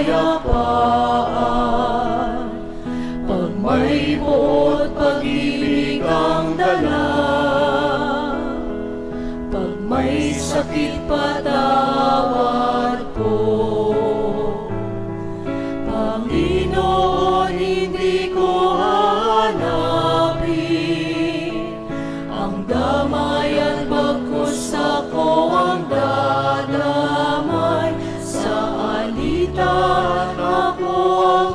kapayapaan. Pag may buot pag-ibig ang dala, pag may sakit patawad po. Panginoon, hindi ko hanapin ang damayan, bagkus ako ang dadamay. Sa alitan ako ang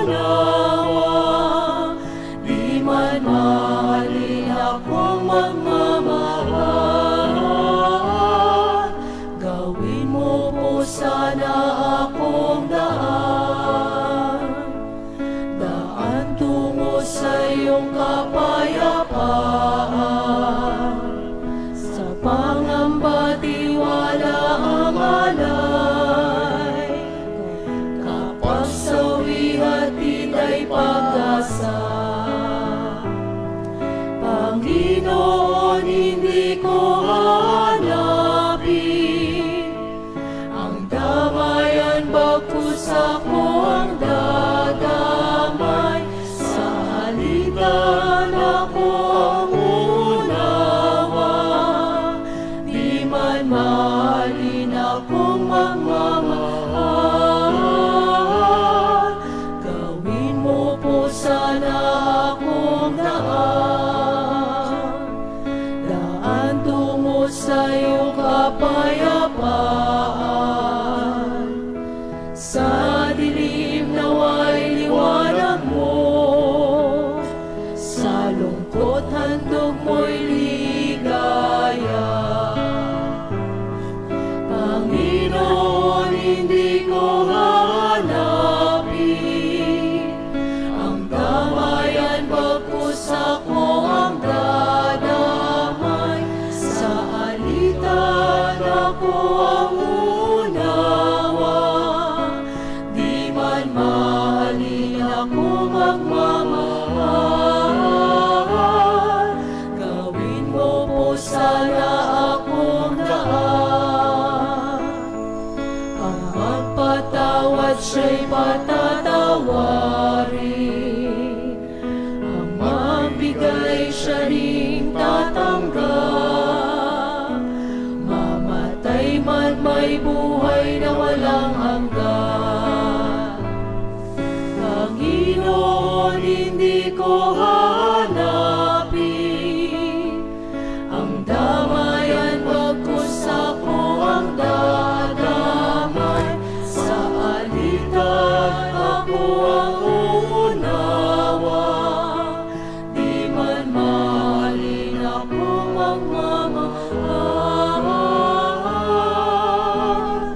unawa, di man mahalin akong magmamahal. Gawin mo po sana akong daan, daan tungo sa iyong kapayapaan. Sa pangamba tiwala ang alay, kapag sawi hatid ay pag-asa. Panginoon, hindi ko hanapin ang damayan, bagkus ako ang dadamay. Sa alitan ako ang unawa, di man mahalin akong magmamahal. Gawin mo po sana akong daan, daan tungo sa iyong kapayapaan. Sa dilim nawa'y liwanag mo, sa lungkot handog mo'y ligaya. Panginoon, hindi ko hanapin ang damayan, bagkus ako ang dadamay. Sa alitan ako ang unawa, di man mahalin ako magmamahal. Gawin mo po sana akong daan, ang magpatawad siya'y patatawad.